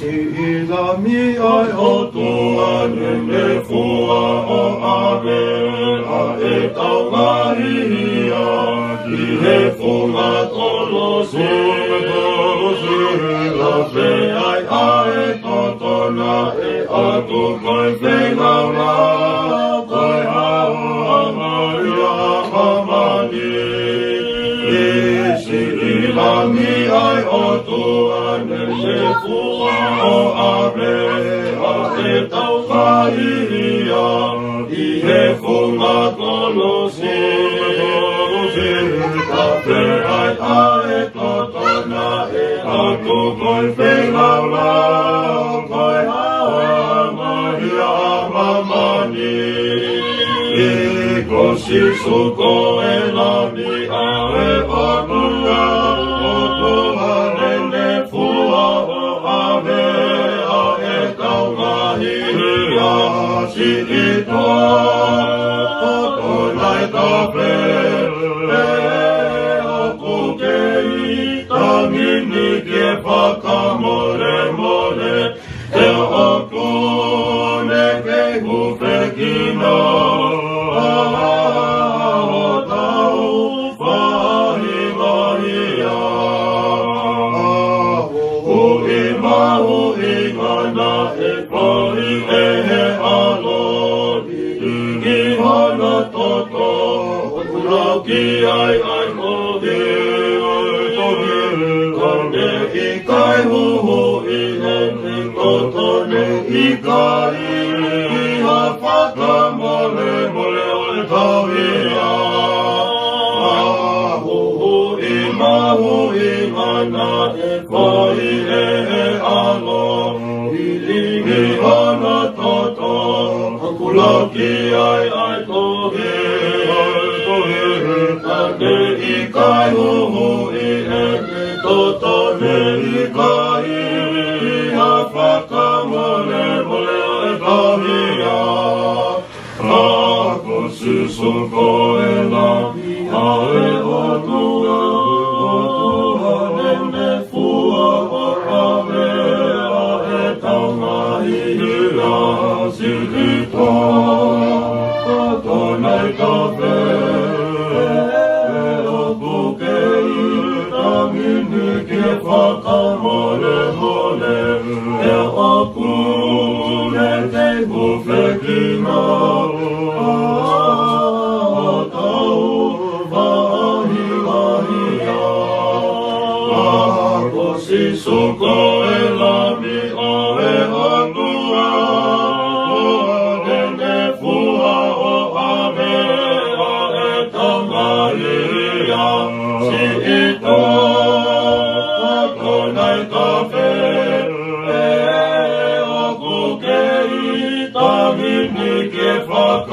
Silami ai o tuanen e fua o ave a e tau mahia i he funga tolo la fe ai a e totona e atu koi whenau la koi hau a maria hamani e silami ai o tuanen e fua o ave a e tau mahia i he funga tolo la fe ai a e totona e atu koi whenau la koi hau a maria hamani e kosi suko e lami a e onua o tuhanen e fua o ave a e tau mahia si i toa o tonai tape e o kukei tamini ke whakamore more e o kune ke hufekina Ki ai ai mohe kone i kai huhu i he kotone i kai i ha whaka mole mole o le tauhia mahu i mana e koi e he alo i lingi ana toto hakula ki ai ai tohe Kane i kai huhu i he totone i kai i ha whaka mole mole o e tauhia Ako susuko e lami a e onua o tuhanen e fua o ave a e tau mahia si i toa tonai tape whakamole mole e o kune te hufekina o tau wahi wahia Ako si suko e lami o e onua o nene fua o ave a e tau mahia si i toa Fuck